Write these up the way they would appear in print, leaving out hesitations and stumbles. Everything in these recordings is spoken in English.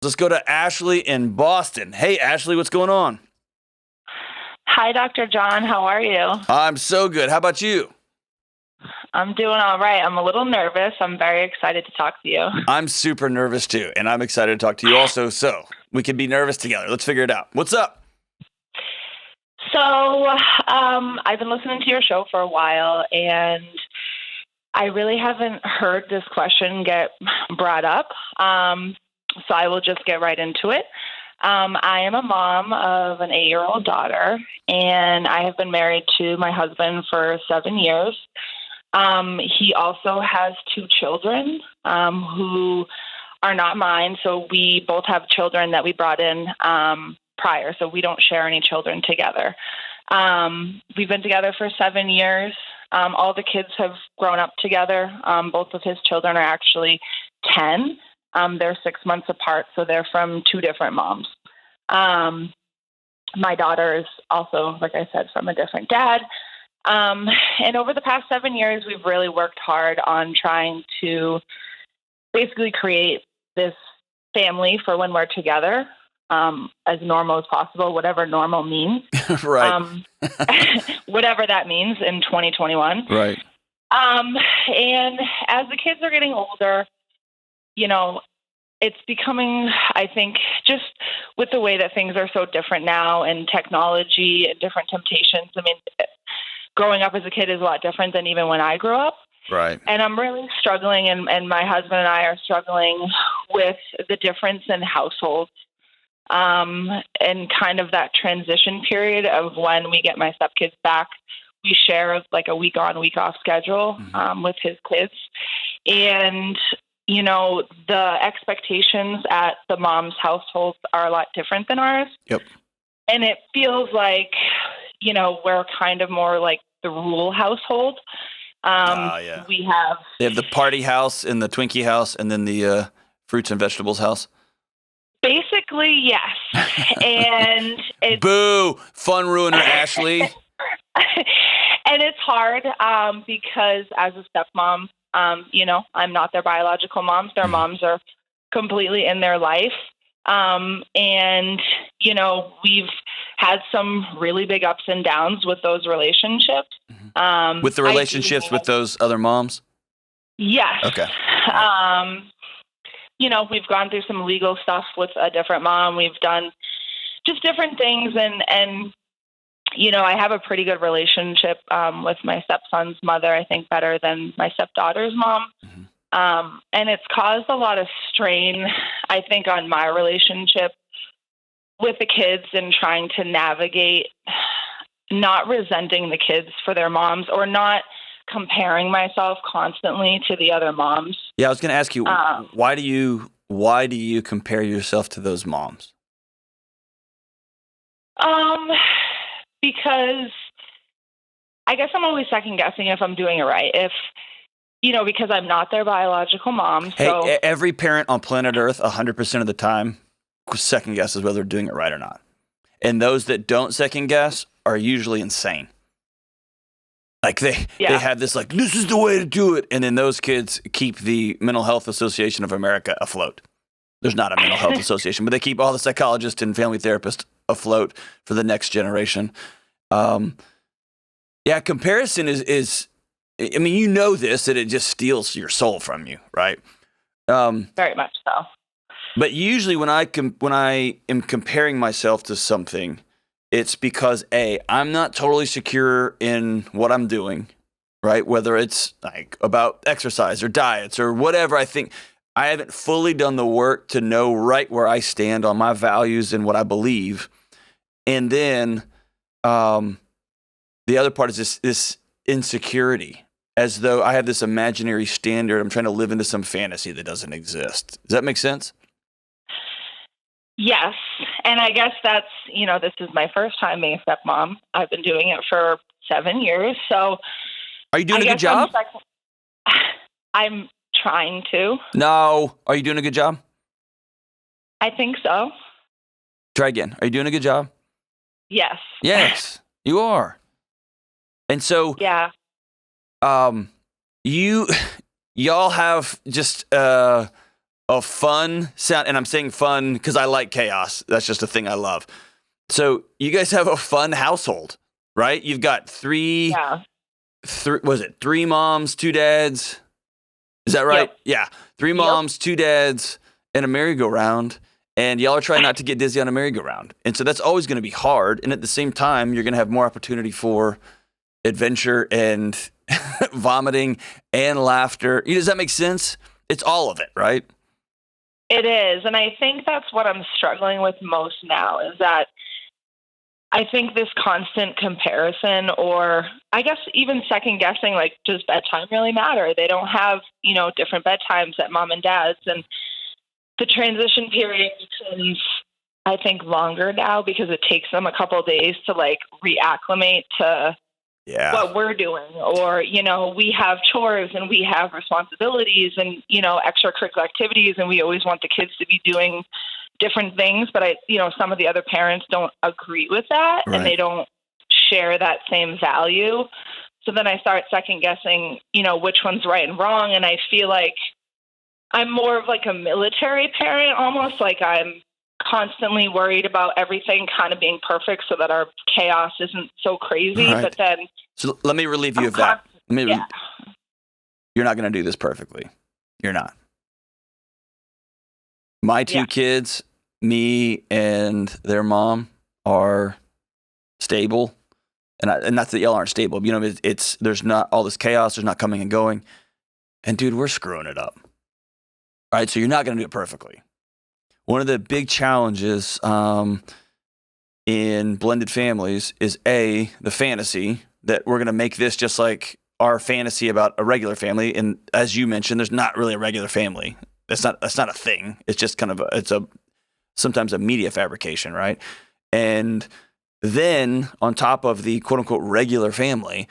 Let's go to Ashley in Boston. Hey, Ashley, what's going on? Hi, Dr. John. How are you? I'm so good. How about you? I'm doing all right. I'm a little nervous. I'm very excited to talk to you. I'm super nervous too, and I'm excited to talk to you also, so we can be nervous together. Let's figure it out. What's up? So, I've been listening to your show for a while, and I really haven't heard this question get brought up. So I will just get right into it. I am a mom of an 8-year-old daughter, and I have been married to my husband for 7 years. He also has 2 children who are not mine. So we both have children that we brought in prior. So we don't share any children together. We've been together for 7 years. All the kids have grown up together. Both of his children are actually 10. They're 6 months apart, so they're from 2 different moms. My daughter is also, like I said, from a different dad. And over the past 7 years, we've really worked hard on trying to basically create this family for when we're together, as normal as possible, whatever normal means. Right. Whatever that means in 2021. Right. And as the kids are getting older, it's becoming, I think, just with the way that things are so different now and technology and different temptations. I mean, growing up as a kid is a lot different than even when I grew up. Right. And I'm really struggling, and my husband and I are struggling with the difference in households and kind of that transition period of when we get my stepkids back. We share like a week on, week off schedule with his kids. And the expectations at the mom's households are a lot different than ours. Yep. And it feels like, we're kind of more like the rural household. Yeah. They have the party house and the Twinkie house and then the fruits and vegetables house. Basically, yes. And it's Boo! Fun ruiner, Ashley. And it's hard because as a stepmom, I'm not their biological moms. Their moms are completely in their life. And, we've had some really big ups and downs with those relationships. With the relationships with those other moms? Yes. Okay. We've gone through some legal stuff with a different mom. We've done just different things. And I have a pretty good relationship with my stepson's mother, I think better than my stepdaughter's mom. And it's caused a lot of strain, I think, on my relationship with the kids and trying to navigate not resenting the kids for their moms or not comparing myself constantly to the other moms. Yeah, I was going to ask you, why do you compare yourself to those moms? Because I guess I'm always second guessing if I'm doing it right. Because I'm not their biological mom. So Hey, every parent on planet Earth, 100% of the time, second guesses whether they're doing it right or not. And those that don't second guess are usually insane. Like they have this like, this is the way to do it. And then those kids keep the Mental Health Association of America afloat. There's not a mental health association, but they keep all the psychologists and family therapists afloat for the next generation. Comparison is I mean, this, that it just steals your soul from you, right? Very much so. But usually when I am comparing myself to something, it's because I'm not totally secure in what I'm doing, right? Whether it's like about exercise or diets or whatever. I think I haven't fully done the work to know right where I stand on my values and what I believe. And then the other part is this insecurity, as though I have this imaginary standard. I'm trying to live into some fantasy that doesn't exist. Does that make sense? Yes. And I guess that's, this is my first time being a stepmom. I've been doing it for 7 years. So are you doing a good job? I'm trying to. No. Are you doing a good job? I think so. Try again. Are you doing a good job? Yes. Yes, you are. And so, yeah. Y'all have just a fun sound, and I'm saying fun because I like chaos. That's just a thing I love. So you guys have a fun household, right? You've got three moms, two dads? Is that right? Yep. Yeah. Three moms, two dads, and a merry-go-round. And y'all are trying not to get dizzy on a merry-go-round. And so that's always going to be hard. And at the same time, you're going to have more opportunity for adventure and vomiting and laughter. Does that make sense? It's all of it, right? It is. And I think that's what I'm struggling with most now is that I think this constant comparison, or I guess even second guessing, like, does bedtime really matter? They don't have, different bedtimes at mom and dad's. And the transition period becomes, I think, longer now because it takes them a couple of days to like reacclimate to what we're doing. Or, we have chores and we have responsibilities and, extracurricular activities, and we always want the kids to be doing different things, but some of the other parents don't agree with that, right, and they don't share that same value. So then I start second guessing, which one's right and wrong. And I feel like I'm more of like a military parent, almost like I'm constantly worried about everything kind of being perfect so that our chaos isn't so crazy. Right. But then, so let me relieve you of that. You're not going to do this perfectly. You're not. My two kids, me and their mom, are stable, and not that y'all aren't stable. It's there's not all this chaos. There's not coming and going, and dude, we're screwing it up. All right, so you're not going to do it perfectly. One of the big challenges in blended families is the fantasy that we're going to make this just like our fantasy about a regular family, and as you mentioned, there's not really a regular family. That's not a thing. It's just kind of sometimes a media fabrication, right? And then on top of the quote unquote regular family,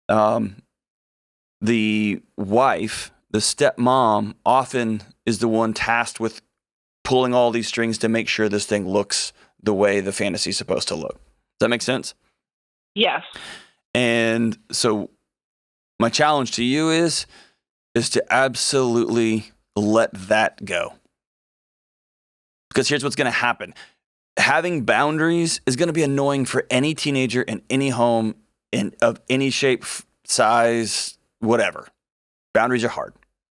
the wife, the stepmom, often is the one tasked with pulling all these strings to make sure this thing looks the way the fantasy is supposed to look. Does that make sense? Yes. And so my challenge to you is to absolutely let that go. Because here's what's going to happen. Having boundaries is going to be annoying for any teenager in any home, of any shape, size, whatever. Boundaries are hard,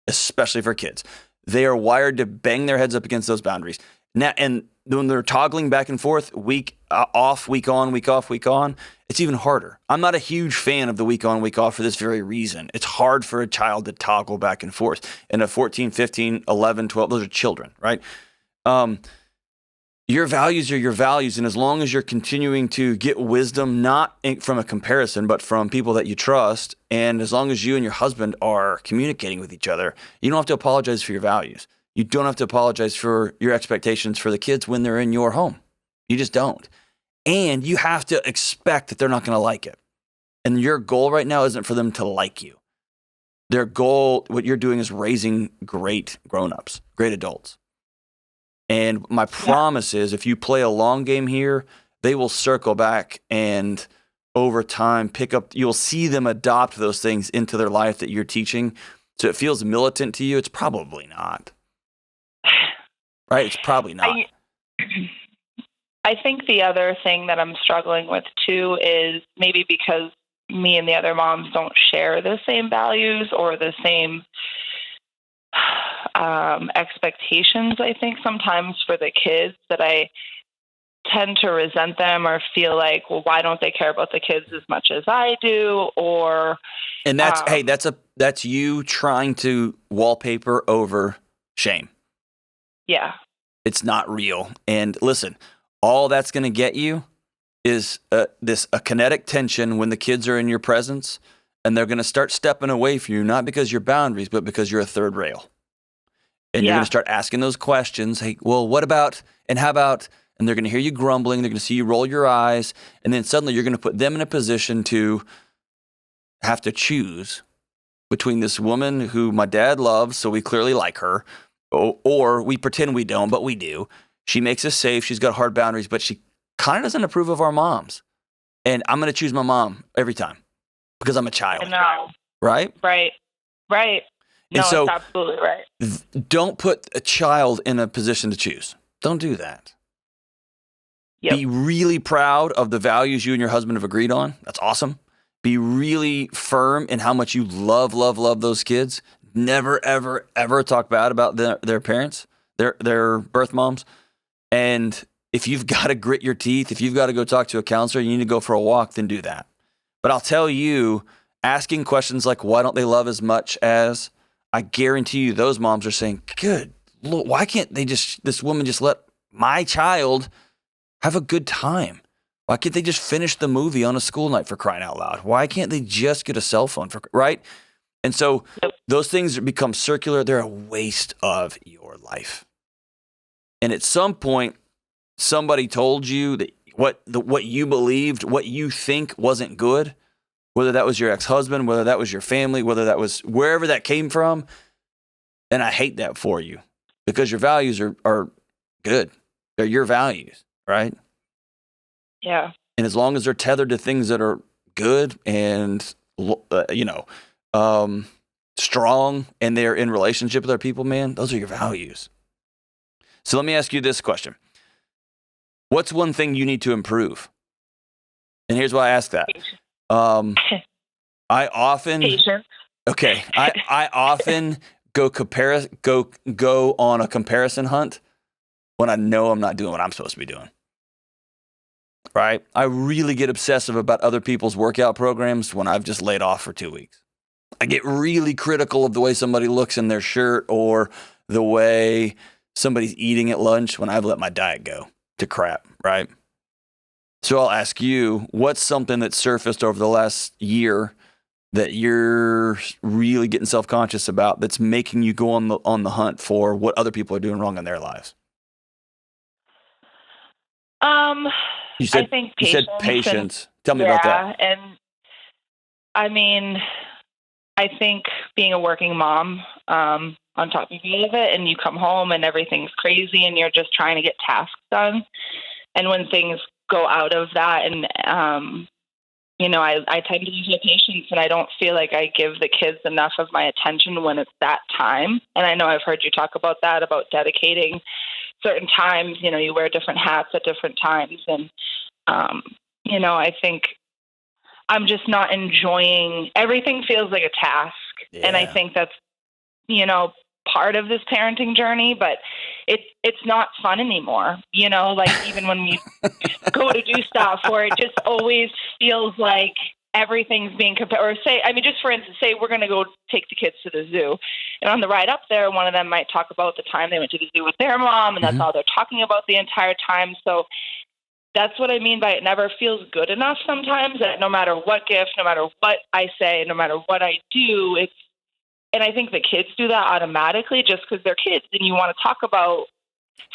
especially for kids. They are wired to bang their heads up against those boundaries. Now, and when they're toggling back and forth, week off, week on, week off, week on, it's even harder. I'm not a huge fan of the week on, week off for this very reason. It's hard for a child to toggle back and forth. And at 14, 15, 11, 12, those are children, right? Your values are your values. And as long as you're continuing to get wisdom, not from a comparison, but from people that you trust, and as long as you and your husband are communicating with each other, you don't have to apologize for your values. You don't have to apologize for your expectations for the kids when they're in your home. You just don't. And you have to expect that they're not going to like it. And your goal right now isn't for them to like you. Their goal, what you're doing is raising great grown-ups, great adults. And my promise is if you play a long game here, they will circle back and over time you'll see them adopt those things into their life that you're teaching. So it feels militant to you. It's probably not. Right? It's probably not. I think the other thing that I'm struggling with too is maybe because me and the other moms don't share the same values or the same expectations, I think sometimes for the kids, that I tend to resent them or feel like, well, why don't they care about the kids as much as I do? And that's you trying to wallpaper over shame. Yeah. It's not real. And listen, all that's going to get you is a kinetic tension when the kids are in your presence, and they're going to start stepping away from you, not because you're boundaries, but because you're a third rail. And you're going to start asking those questions. Hey, well, what about, and how about, and they're going to hear you grumbling. They're going to see you roll your eyes. And then suddenly you're going to put them in a position to have to choose between this woman who my dad loves, so we clearly like her, or we pretend we don't, but we do. She makes us safe. She's got hard boundaries, but she kind of doesn't approve of our moms. And I'm going to choose my mom every time because I'm a child. I know. Right? Right. No, it's absolutely right. Don't put a child in a position to choose. Don't do that. Yep. Be really proud of the values you and your husband have agreed on. That's awesome. Be really firm in how much you love those kids. Never, ever, ever talk bad about their parents, their birth moms. And if you've got to grit your teeth, if you've got to go talk to a counselor, you need to go for a walk, then do that. But I'll tell you, asking questions like, why don't they love as much as, I guarantee you those moms are saying, good Lord, why can't this woman just let my child have a good time? Why can't they just finish the movie on a school night, for crying out loud? Why can't they just get a cell phone, right? And so those things become circular. They're a waste of your life. And at some point, somebody told you that what you believed, what you think wasn't good, whether that was your ex-husband, whether that was your family, whether that was wherever that came from. And I hate that for you, because your values are good. They're your values, right? Yeah. And as long as they're tethered to things that are good and, strong, and they're in relationship with other people, man, those are your values. So let me ask you this question. What's one thing you need to improve? And here's why I ask that. I often go on a comparison hunt when I know I'm not doing what I'm supposed to be doing. Right? I really get obsessive about other people's workout programs when I've just laid off for 2 weeks. I get really critical of the way somebody looks in their shirt or the way somebody's eating at lunch when I've let my diet go to crap, right? So I'll ask you, what's something that surfaced over the last year that you're really getting self-conscious about that's making you go on the hunt for what other people are doing wrong in their lives? I think patience. You said patience. Tell me about that. Yeah, and I mean, I think being a working mom, on top of all of it, and you come home and everything's crazy and you're just trying to get tasks done. And when things go out of that, and I tend to lose my patience, and I don't feel like I give the kids enough of my attention when it's that time. And I know I've heard you talk about that, about dedicating certain times. You wear different hats at different times, and I think I'm just not enjoying. Everything feels like a task, and I think that's part of this parenting journey, but it's not fun anymore. Like even when we go to do stuff, where it just always feels like everything's being compared. Or just for instance, say we're going to go take the kids to the zoo, and on the ride up there, one of them might talk about the time they went to the zoo with their mom, and that's all they're talking about the entire time. So that's what I mean by it never feels good enough sometimes, that no matter what gift, no matter what I say, no matter what I do, and I think the kids do that automatically just because they're kids, and you want to talk about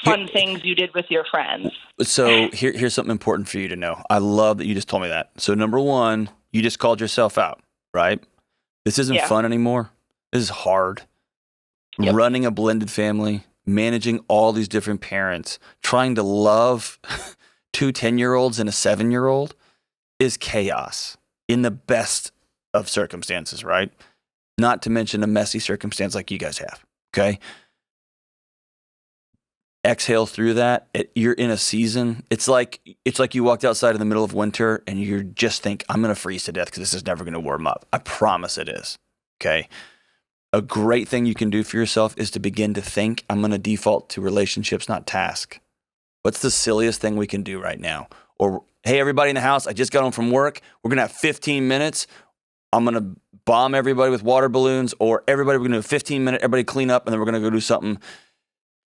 fun things you did with your friends. So here's something important for you to know. I love that you just told me that. So number one, you just called yourself out, right? This isn't fun anymore. This is hard. Yep. Running a blended family, managing all these different parents, trying to love 2 10-year-olds and a 7-year-old is chaos in the best of circumstances, right? Not to mention a messy circumstance like you guys have, okay? Exhale through that. You're in a season. It's like you walked outside in the middle of winter and you just think, I'm going to freeze to death because this is never going to warm up. I promise it is, okay? A great thing you can do for yourself is to begin to think, I'm going to default to relationships, not task. What's the silliest thing we can do right now? Or, hey, everybody in the house, I just got home from work. We're going to have 15 minutes. I'm going to bomb everybody with water balloons, or we're going to do a 15-minute, everybody clean up, and then we're going to go do something.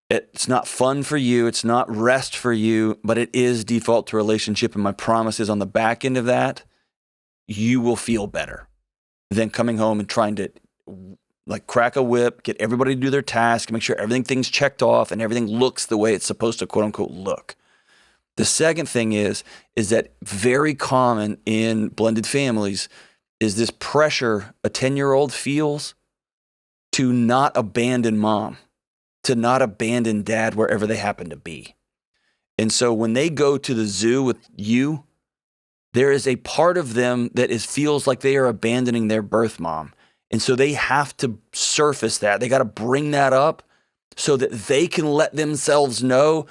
It's not fun for you. It's not rest for you, but it is default to relationship. And my promise is on the back end of that, you will feel better than coming home and trying to crack a whip, get everybody to do their task, make sure everything's checked off and everything looks the way it's supposed to, quote unquote, look. The second thing is that very common in blended families is this pressure a 10-year-old feels to not abandon mom, to not abandon dad wherever they happen to be. And so when they go to the zoo with you, there is a part of them that feels like they are abandoning their birth mom. And so they have to surface that. They got to bring that up so that they can let themselves know,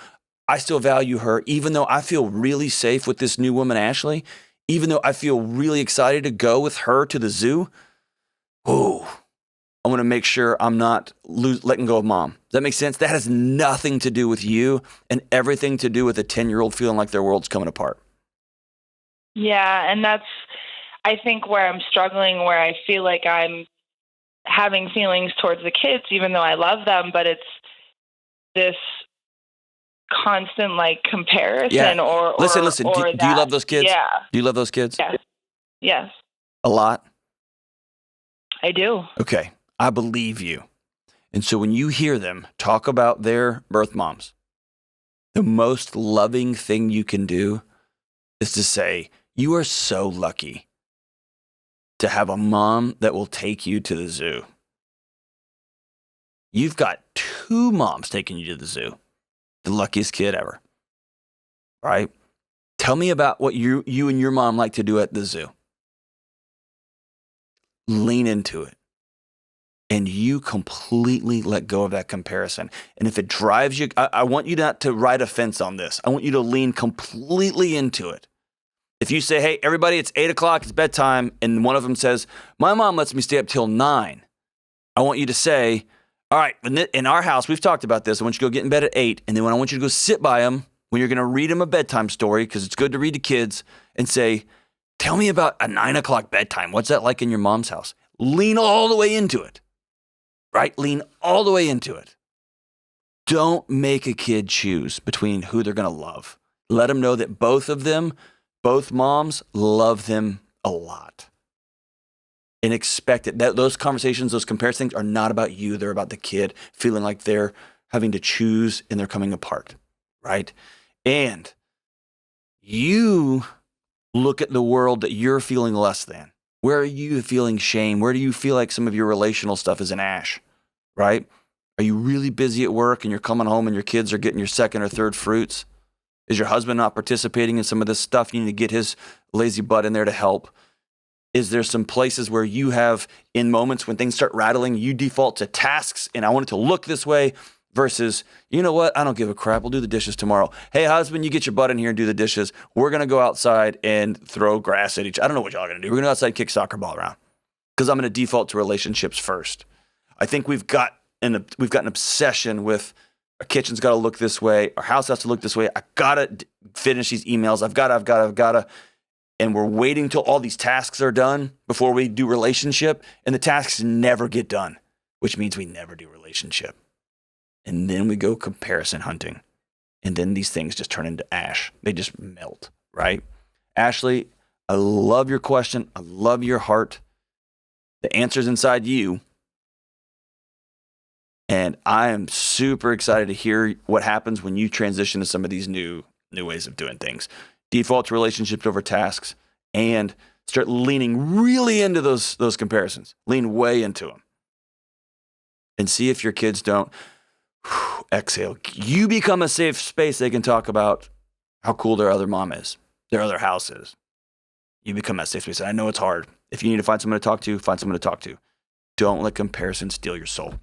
I still value her, even though I feel really safe with this new woman, Ashley, even though I feel really excited to go with her to the zoo. Oh, I want to make sure I'm not letting go of mom. Does that make sense? That has nothing to do with you and everything to do with a 10-year-old feeling like their world's coming apart. Yeah, and that's, I think, where I'm struggling, where I feel like I'm having feelings towards the kids, even though I love them, but it's this constant like comparison or listen. Or do you love those kids? Yeah. Do you love those kids? Yes. A lot? I do. Okay. I believe you. And so when you hear them talk about their birth moms, the most loving thing you can do is to say, you are so lucky to have a mom that will take you to the zoo. You've got 2 moms taking you to the zoo. The luckiest kid ever. Right? Tell me about what you and your mom like to do at the zoo. Lean into it. And you completely let go of that comparison. And if it drives you, I want you not to ride a fence on this. I want you to lean completely into it. If you say, hey, everybody, it's 8 o'clock, it's bedtime, and one of them says, my mom lets me stay up till 9. I want you to say, all right, in our house, we've talked about this. I want you to go get in bed at 8, and then when I want you to go sit by them, when you're going to read them a bedtime story, because it's good to read to kids, and say, tell me about a 9 o'clock bedtime. What's that like in your mom's house? Lean all the way into it. Right? Lean all the way into it. Don't make a kid choose between who they're going to love. Let them know that both of them, both moms, love them a lot. And expect it. Those conversations, those comparisons are not about you. They're about the kid feeling like they're having to choose and they're coming apart. Right? And you look at the world that you're feeling less than. Where are you feeling shame? Where do you feel like some of your relational stuff is an ash? Right? Are you really busy at work and you're coming home and your kids are getting your second or third fruits? Is your husband not participating in some of this stuff? You need to get his lazy butt in there to help. Is there some places where you have, in moments when things start rattling, you default to tasks and I want it to look this way versus, you know what? I don't give a crap. We'll do the dishes tomorrow. Hey, husband, you get your butt in here and do the dishes. We're going to go outside and throw grass at each other. I don't know what y'all are going to do. We're going to go outside and kick soccer ball around because I'm going to default to relationships first. I think we've got an obsession with our kitchen's got to look this way. Our house has to look this way. I got to finish these emails. I've got to. And we're waiting till all these tasks are done before we do relationship. And the tasks never get done, which means we never do relationship. And then we go comparison hunting. And then these things just turn into ash. They just melt, right? Ashley, I love your question. I love your heart. The answer's inside you. And I am super excited to hear what happens when you transition to some of these new ways of doing things. Default to relationships over tasks and start leaning really into those comparisons. Lean way into them. And see if your kids don't exhale. You become a safe space they can talk about how cool their other mom is, their other house is. You become that safe space. I know it's hard. If you need to find someone to talk to, find someone to talk to. Don't let comparison steal your soul.